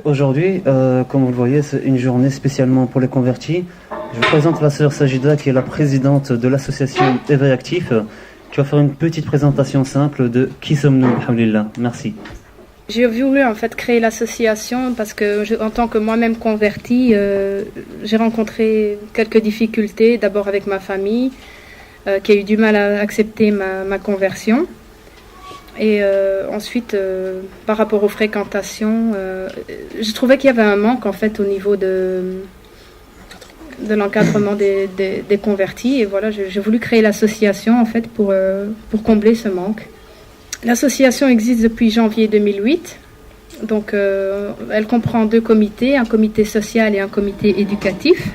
aujourd'hui, comme vous le voyez, c'est une journée spécialement pour les convertis. Je vous présente la sœur Sajida, qui est la présidente de l'association Éveil Actif, qui va faire une petite présentation simple de qui sommes-nous, alhamdulillah. Merci. J'ai voulu en fait créer l'association parce que en tant que moi-même convertie, j'ai rencontré quelques difficultés, d'abord avec ma famille, qui a eu du mal à accepter ma conversion. Et ensuite, par rapport aux fréquentations, je trouvais qu'il y avait un manque en fait au niveau de l'encadrement des convertis. Et voilà, j'ai voulu créer l'association en fait pour combler ce manque. L'association existe depuis janvier 2008. Donc, elle comprend 2 comités, un comité social et un comité éducatif.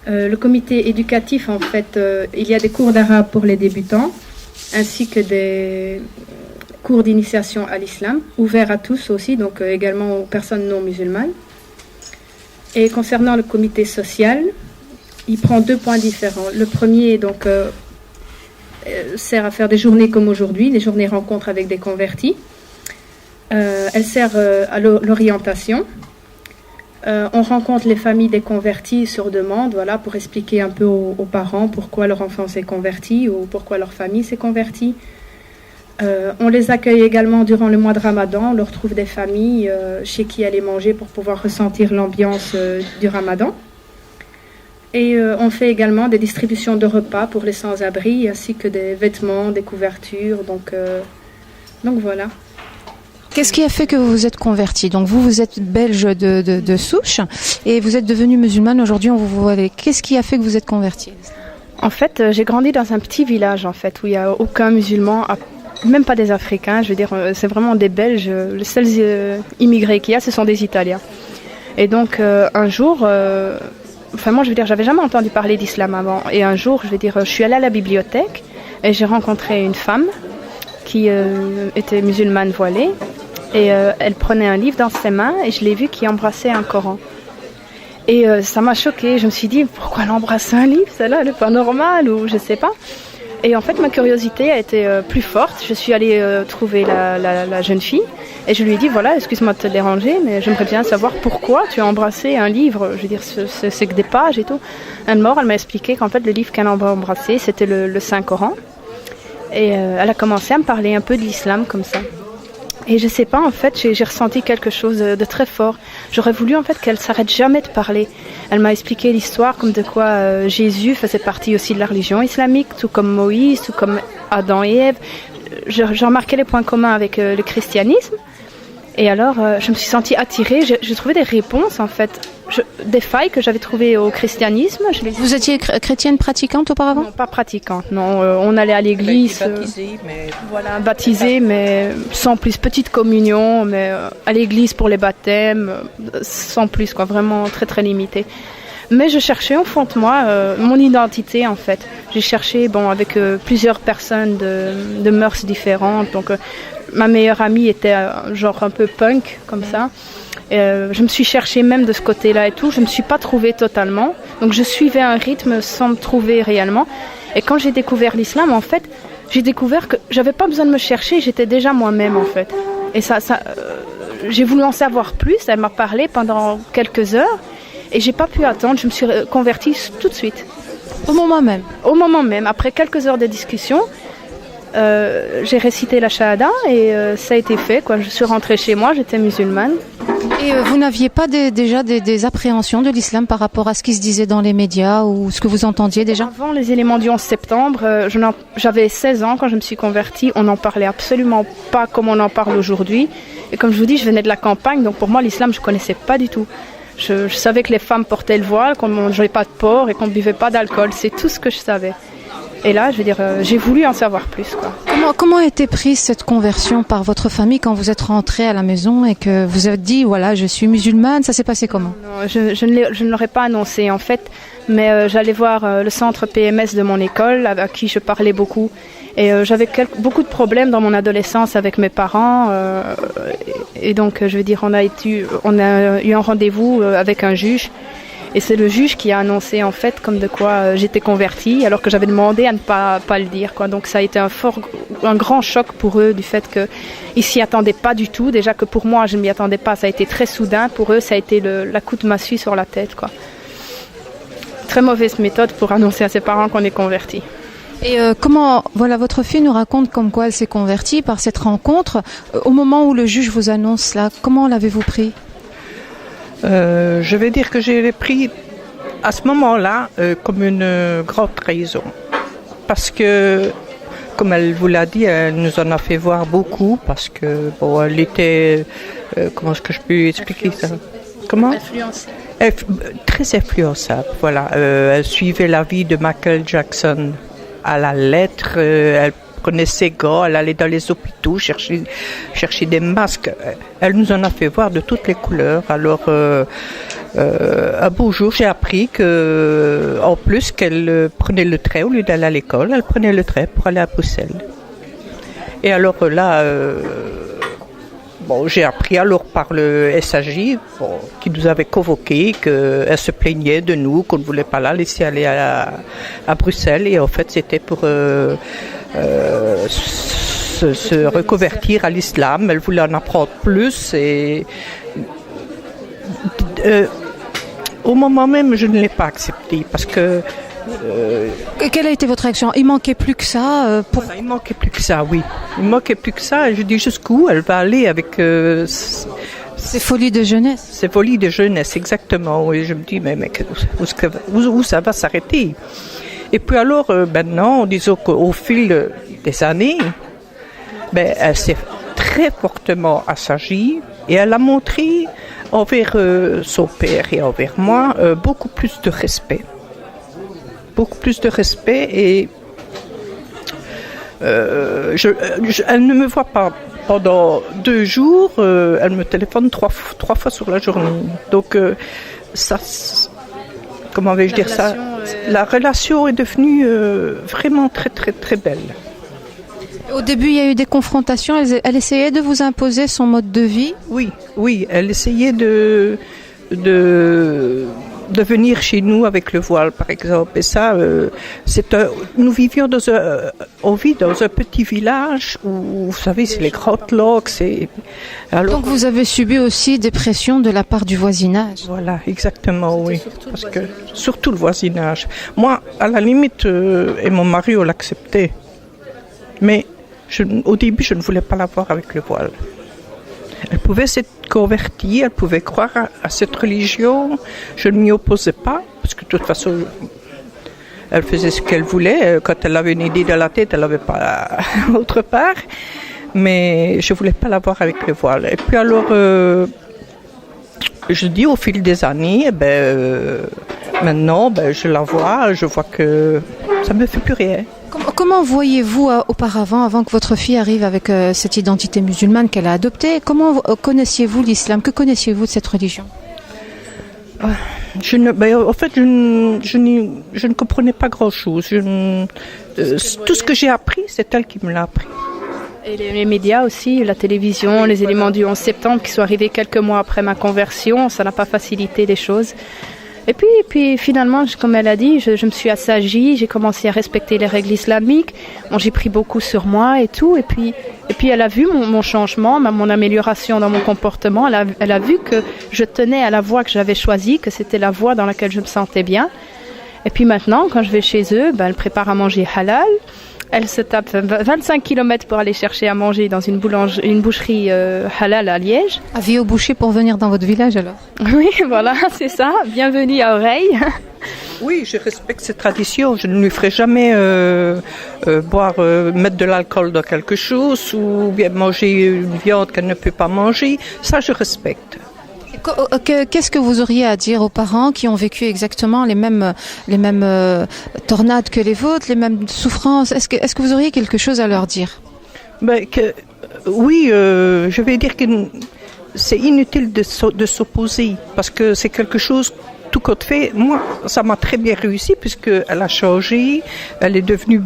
Le comité éducatif, en fait, il y a des cours d'arabe pour les débutants, ainsi que des cours d'initiation à l'islam, ouverts à tous aussi, donc également aux personnes non musulmanes. Et concernant le comité social, il prend 2 points différents. Le premier, donc, sert à faire des journées comme aujourd'hui, des journées rencontres avec des convertis. Elle sert à l'orientation. On rencontre les familles des convertis sur demande, voilà, pour expliquer un peu aux parents pourquoi leur enfant s'est converti ou pourquoi leur famille s'est convertie. On les accueille également durant le mois de Ramadan. On leur trouve des familles chez qui aller manger pour pouvoir ressentir l'ambiance du Ramadan. Et on fait également des distributions de repas pour les sans-abri, ainsi que des vêtements, des couvertures. Donc voilà. Qu'est-ce qui a fait que vous vous êtes converti? Donc vous êtes belge de souche et vous êtes devenue musulmane. Aujourd'hui, on vous voit avec. Qu'est-ce qui a fait que vous êtes converti? En fait, j'ai grandi dans un petit village en fait où il n'y a aucun musulman, même pas des Africains. Je veux dire, c'est vraiment des Belges. Les seuls immigrés qu'il y a, ce sont des Italiens. Et donc un jour. Enfin, moi, je veux dire, j'avais jamais entendu parler d'islam avant. Et un jour, je veux dire, je suis allée à la bibliothèque et j'ai rencontré une femme qui était musulmane voilée. Et elle prenait un livre dans ses mains et je l'ai vue qui embrassait un Coran. Et ça m'a choquée. Je me suis dit, pourquoi elle embrasse un livre? Celle-là, elle n'est pas normale ou je sais pas. Et en fait, ma curiosité a été plus forte. Je suis allée trouver la jeune fille et je lui ai dit, voilà, excuse-moi de te déranger, mais j'aimerais bien savoir pourquoi tu as embrassé un livre. Je veux dire, c'est que des pages et tout. Elle m'a expliqué qu'en fait, le livre qu'elle a embrassé, c'était le Saint-Coran. Et elle a commencé à me parler un peu de l'islam comme ça. Et je sais pas, en fait, j'ai ressenti quelque chose de très fort. J'aurais voulu, en fait, qu'elle s'arrête jamais de parler. Elle m'a expliqué l'histoire comme de quoi Jésus faisait partie aussi de la religion islamique, tout comme Moïse, tout comme Adam et Ève. J'ai remarqué les points communs avec le christianisme. Et alors, je me suis sentie attirée. J'ai trouvé des réponses, en fait, des failles que j'avais trouvées au christianisme. Vous étiez chrétienne pratiquante auparavant? Non, pas pratiquante, non. On allait à l'église. Baptisée, mais sans plus. Petite communion, mais à l'église pour les baptêmes, sans plus, quoi. Vraiment très, très limité. Mais je cherchais au fond de moi mon identité, en fait. J'ai cherché, avec plusieurs personnes de mœurs différentes. Donc, ma meilleure amie était genre un peu punk, comme ça. Je me suis cherchée même de ce côté-là et tout. Je ne me suis pas trouvée totalement. Donc, je suivais un rythme sans me trouver réellement. Et quand j'ai découvert l'islam, en fait, j'ai découvert que j'avais pas besoin de me chercher. J'étais déjà moi-même, en fait. Et j'ai voulu en savoir plus. Elle m'a parlé pendant quelques heures. Et j'ai pas pu attendre. Je me suis convertie tout de suite. Au moment même? Au moment même. Après quelques heures de discussion, j'ai récité la shahada et ça a été fait, quoi. Je suis rentrée chez moi, j'étais musulmane. Et vous n'aviez pas déjà des appréhensions de l'islam par rapport à ce qui se disait dans les médias ou ce que vous entendiez déjà? Avant les éléments du 11 septembre, j'avais 16 ans quand je me suis convertie. On n'en parlait absolument pas comme on en parle aujourd'hui. Et comme je vous dis, je venais de la campagne, donc pour moi l'islam je ne connaissais pas du tout. Je savais que les femmes portaient le voile, qu'on ne mangeait pas de porc et qu'on ne buvait pas d'alcool. C'est tout ce que je savais. Et là, je veux dire, j'ai voulu en savoir plus, quoi. Comment a été prise cette conversion par votre famille quand vous êtes rentrée à la maison et que vous avez dit, voilà, je suis musulmane? Ça s'est passé comment? Non, je ne l'aurais pas annoncé, en fait. Mais j'allais voir le centre PMS de mon école, à qui je parlais beaucoup. Et j'avais beaucoup de problèmes dans mon adolescence avec mes parents. Et donc, je veux dire, on a eu un rendez-vous avec un juge. Et c'est le juge qui a annoncé en fait comme de quoi j'étais convertie alors que j'avais demandé à ne pas le dire, quoi. Donc ça a été un grand choc pour eux du fait qu'ils s'y attendaient pas du tout. Déjà que pour moi je ne m'y attendais pas, ça a été très soudain. Pour eux ça a été la coup de massue sur la tête, quoi. Très mauvaise méthode pour annoncer à ses parents qu'on est converti. Et comment, voilà, votre fille nous raconte comme quoi elle s'est convertie par cette rencontre. Au moment où le juge vous annonce là, comment l'avez-vous pris? Je vais dire que j'ai pris à ce moment-là comme une grande trahison. Parce que, comme elle vous l'a dit, elle nous en a fait voir beaucoup parce que, bon, elle était, comment est-ce que je peux expliquer ça? Comment? Influencée. Très influençable, voilà. Elle suivait la vie de Michael Jackson à la lettre. Elle prenait ses gars, elle allait dans les hôpitaux chercher des masques. Elle nous en a fait voir de toutes les couleurs. Alors, un beau jour, j'ai appris que, en plus, qu'elle prenait le train au lieu d'aller à l'école, elle prenait le train pour aller à Bruxelles. Et alors là, bon, j'ai appris alors par le SAJ, bon, qui nous avait convoqués, qu'elle se plaignait de nous, qu'on ne voulait pas la laisser aller à Bruxelles. Et en fait, c'était pour se reconvertir à l'islam. Elle voulait en apprendre plus. Et au moment même, je ne l'ai pas accepté parce que... Quelle a été votre réaction? Il manquait plus que ça Voilà, il manquait plus que ça, oui. Il manquait plus que ça. Et je dis jusqu'où elle va aller avec ces folies de jeunesse. Ces folies de jeunesse, exactement. Et je me dis, mais où ça va s'arrêter? Et puis alors, maintenant, disons qu'au fil des années, ben, elle s'est très fortement assagie et elle a montré envers son père et envers moi beaucoup plus de respect. Beaucoup plus de respect et elle ne me voit pas pendant 2 jours, elle me téléphone 3 fois sur la journée. Donc ça, comment vais-je dire ça? La relation est devenue vraiment très très très belle. Au début, il y a eu des confrontations. Elle essayait de vous imposer son mode de vie. Oui, elle essayait de venir chez nous avec le voile, par exemple. Et ça, nous vivions on vit dans un petit village où, vous savez, c'est les grandes loques. Donc vous avez subi aussi des pressions de la part du voisinage. Voilà, exactement, oui. Parce que surtout le voisinage. Moi, à la limite, et mon mari, on l'acceptait. Mais au début, je ne voulais pas la voir avec le voile. Elle pouvait s'être convertie, elle pouvait croire à cette religion. Je ne m'y opposais pas, parce que de toute façon, elle faisait ce qu'elle voulait. Quand elle avait une idée dans la tête, elle n'avait pas autre part. Mais je ne voulais pas la voir avec le voile. Et puis alors, je dis au fil des années, maintenant, je la vois, je vois que ça ne me fait plus rien. Comment voyez-vous auparavant, avant que votre fille arrive avec cette identité musulmane qu'elle a adoptée, comment connaissiez-vous l'islam? Que connaissiez-vous de cette religion? En fait, je ne comprenais pas grand-chose. Tout ce que j'ai appris, c'est elle qui me l'a appris. Et les médias aussi, la télévision, les éléments du 11 septembre qui sont arrivés quelques mois après ma conversion, ça n'a pas facilité les choses. Et puis finalement, comme elle a dit, je me suis assagie, j'ai commencé à respecter les règles islamiques. Bon, j'ai pris beaucoup sur moi et tout. Et puis elle a vu mon changement, mon amélioration dans mon comportement. Elle a vu que je tenais à la voie que j'avais choisie, que c'était la voie dans laquelle je me sentais bien. Et puis maintenant, quand je vais chez eux, elle prépare à manger halal. Elle se tape 25 km pour aller chercher à manger dans une boucherie halal à Liège. Avis au boucher pour venir dans votre village alors? Oui, voilà, c'est ça. Bienvenue à Oreille. Oui, je respecte cette tradition. Je ne lui ferai jamais mettre de l'alcool dans quelque chose ou bien manger une viande qu'elle ne peut pas manger. Ça, je respecte. Qu'est-ce que vous auriez à dire aux parents qui ont vécu exactement les mêmes tornades que les vôtres, les mêmes souffrances? Est-ce que vous auriez quelque chose à leur dire? Oui, je vais dire que c'est inutile de s'opposer parce que c'est quelque chose tout compte fait. Moi, ça m'a très bien réussi puisqu'elle a changé, elle est devenue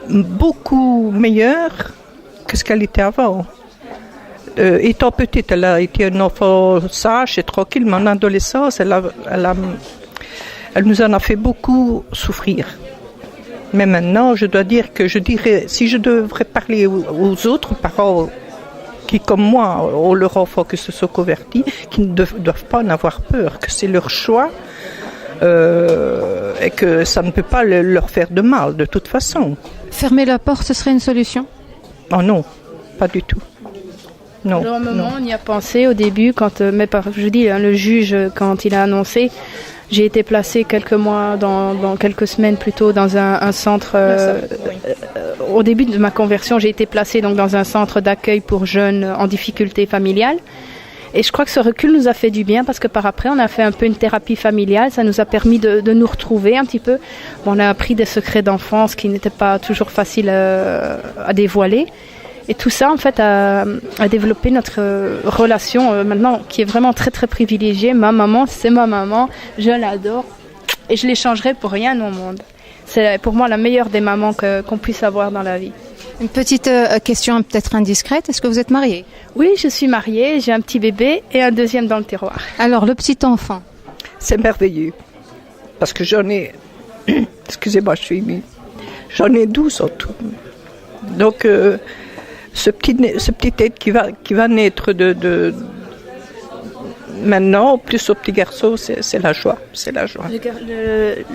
beaucoup meilleure que ce qu'elle était avant. étant petite, elle a été un enfant sage et tranquille, mais en adolescence, elle nous en a fait beaucoup souffrir. Mais maintenant, je dois dire que je dirais, si je devrais parler aux autres parents qui, comme moi, ont leur enfant qui se sont convertis, qui ne doivent pas en avoir peur, que c'est leur choix et que ça ne peut pas leur faire de mal, de toute façon. Fermer la porte, ce serait une solution? Oh non, pas du tout. Non. Alors, au moment, on y a pensé au début, quand, je dis, le juge, quand il a annoncé, j'ai été placée quelques mois, dans quelques semaines plutôt, dans un centre. Au début de ma conversion, j'ai été placée donc dans un centre d'accueil pour jeunes en difficulté familiale. Et je crois que ce recul nous a fait du bien parce que par après, on a fait un peu une thérapie familiale. Ça nous a permis de nous retrouver un petit peu. Bon, on a appris des secrets d'enfance qui n'étaient pas toujours faciles à dévoiler. Et tout ça, en fait, a développé notre relation maintenant qui est vraiment très, très privilégiée. Ma maman, c'est ma maman. Je l'adore. Et je l'échangerai pour rien au monde. C'est pour moi la meilleure des mamans qu'on puisse avoir dans la vie. Une petite question peut-être indiscrète. Est-ce que vous êtes mariée? Oui, je suis mariée. J'ai un petit bébé et un deuxième dans le tiroir. Alors, le petit enfant? C'est merveilleux. Parce que j'en ai... Excusez-moi, je suis émue. J'en ai 12 en tout. Donc... Ce petit être qui va naître de maintenant, plus au petit garçon, c'est la joie. C'est la joie.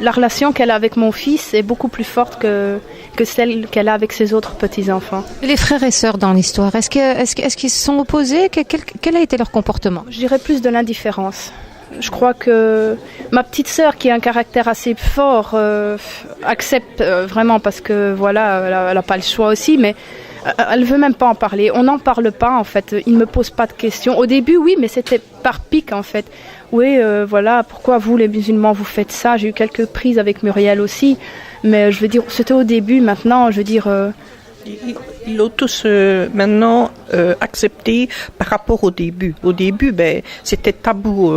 La relation qu'elle a avec mon fils est beaucoup plus forte que celle qu'elle a avec ses autres petits-enfants. Et les frères et sœurs dans l'histoire, est-ce qu'ils se sont opposés? Quel a été leur comportement? Je dirais plus de l'indifférence. Je crois que ma petite sœur, qui a un caractère assez fort, accepte vraiment parce que voilà, elle n'a pas le choix aussi, mais elle ne veut même pas en parler. On n'en parle pas, en fait. Il ne me pose pas de questions. Au début, oui, mais c'était par pique, en fait. Oui, voilà, pourquoi vous, les musulmans, vous faites ça? J'ai eu quelques prises avec Muriel aussi. Mais je veux dire, c'était au début. Maintenant, je veux dire... Ils l'ont tous maintenant accepté par rapport au début. Au début, c'était tabou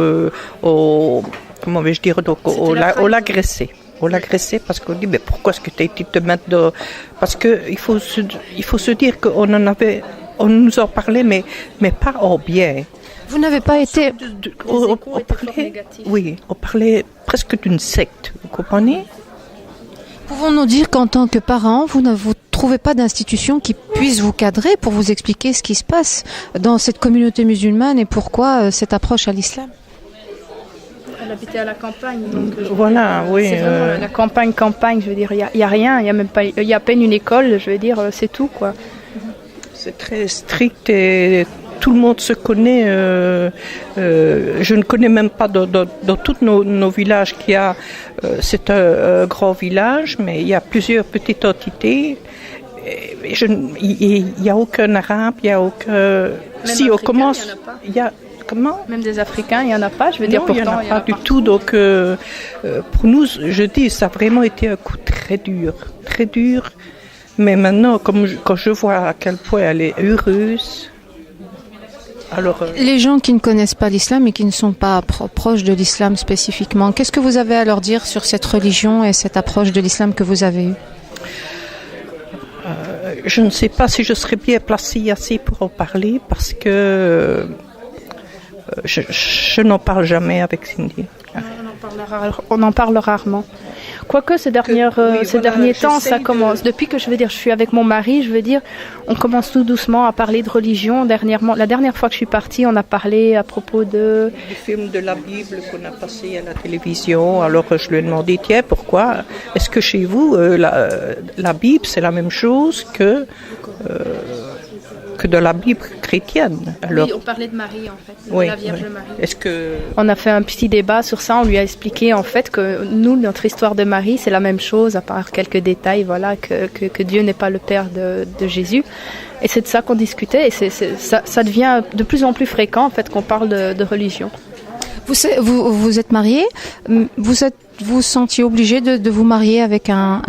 comment vais-je dire, donc, on l'agressait. On l'agressait parce qu'on dit, mais pourquoi est-ce que tu as été te mettre dans... Parce qu'il faut se dire qu'on nous en parlait, mais pas en bien. Vous n'avez pas été... On parlait presque d'une secte, vous comprenez? Pouvons-nous dire qu'en tant que parents, vous ne vous trouvez pas d'institution qui puisse vous cadrer pour vous expliquer ce qui se passe dans cette communauté musulmane et pourquoi cette approche à l'islam? Elle habitait à la campagne, donc voilà, oui. C'est vraiment la campagne, je veux dire, il y a rien, il y a même pas, il y a à peine une école, je veux dire, c'est tout, quoi. C'est très strict et tout le monde se connaît. Je ne connais même pas dans tous nos villages qu'il y a. C'est un grand village, mais il y a plusieurs petites entités. Il n'y a aucun arabe, il n'y a aucun. Même si on commence, il y en a pas. Comment? Même des Africains, il n'y en a pas, je veux dire, Non, pourtant. Il n'y en a pas du tout. Donc, pour nous, je dis, ça a vraiment été un coup très dur. Très dur. Mais maintenant, quand je vois à quel point elle est heureuse. Alors, les gens qui ne connaissent pas l'islam et qui ne sont pas proches de l'islam spécifiquement, qu'est-ce que vous avez à leur dire sur cette religion et cette approche de l'islam que vous avez eue? Je ne sais pas si je serais bien placée assez pour en parler parce que je n'en parle jamais avec Cindy. On en parle rarement. Quoique ces derniers temps, ça commence. Depuis que je suis avec mon mari, je veux dire, on commence tout doucement à parler de religion. La dernière fois que je suis partie, on a parlé à propos du film de la Bible qu'on a passé à la télévision. Alors je lui ai demandé, tiens, pourquoi? Est-ce que chez vous, la Bible, c'est la même chose que de la Bible chrétienne? Alors, oui, on parlait de Marie en fait, oui, la Vierge oui. Marie. Est-ce que... On a fait un petit débat sur ça, on lui a expliqué en fait que nous, notre histoire de Marie, c'est la même chose, à part quelques détails, voilà, que Dieu n'est pas le père de Jésus. Et c'est de ça qu'on discutait, et ça devient de plus en plus fréquent en fait qu'on parle de religion. Vous êtes marié, vous sentiez obligé de vous marier avec un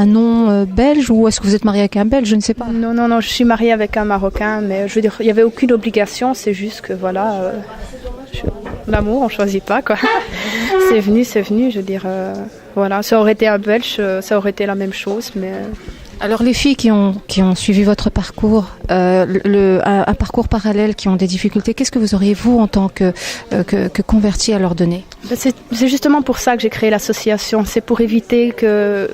nom belge ou est-ce que vous êtes marié avec un belge? Je ne sais pas. Non, je suis mariée avec un Marocain, mais je veux dire, il n'y avait aucune obligation, c'est juste que voilà, l'amour, on ne choisit pas, quoi. C'est venu, je veux dire, voilà, ça aurait été un belge, ça aurait été la même chose, mais Alors les filles qui ont suivi votre parcours, un parcours parallèle, qui ont des difficultés, qu'est-ce que vous auriez, vous, en tant que convertie, à leur donner? C'est justement pour ça que j'ai créé l'association. C'est pour éviter que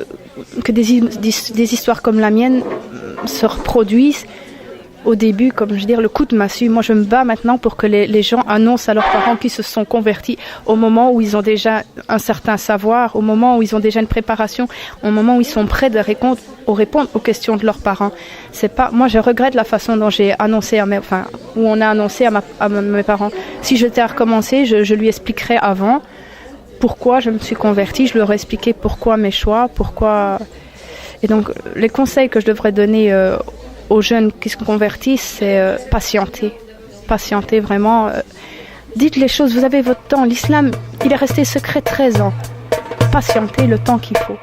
des histoires comme la mienne se reproduisent. Au début, comme je veux dire, le coup de massue, moi je me bats maintenant pour que les gens annoncent à leurs parents qu'ils se sont convertis au moment où ils ont déjà un certain savoir, au moment où ils ont déjà une préparation, au moment où ils sont prêts de répondre aux questions de leurs parents. C'est pas, moi je regrette la façon dont j'ai annoncé où on a annoncé à mes parents. Si je t'ai recommencé, je lui expliquerai avant pourquoi je me suis convertie, je leur ai expliqué pourquoi mes choix, pourquoi. Et donc les conseils que je devrais donner aux jeunes qui se convertissent, c'est patienter. Patienter vraiment. Dites les choses, vous avez votre temps. L'islam, il est resté secret 13 ans. Patientez le temps qu'il faut.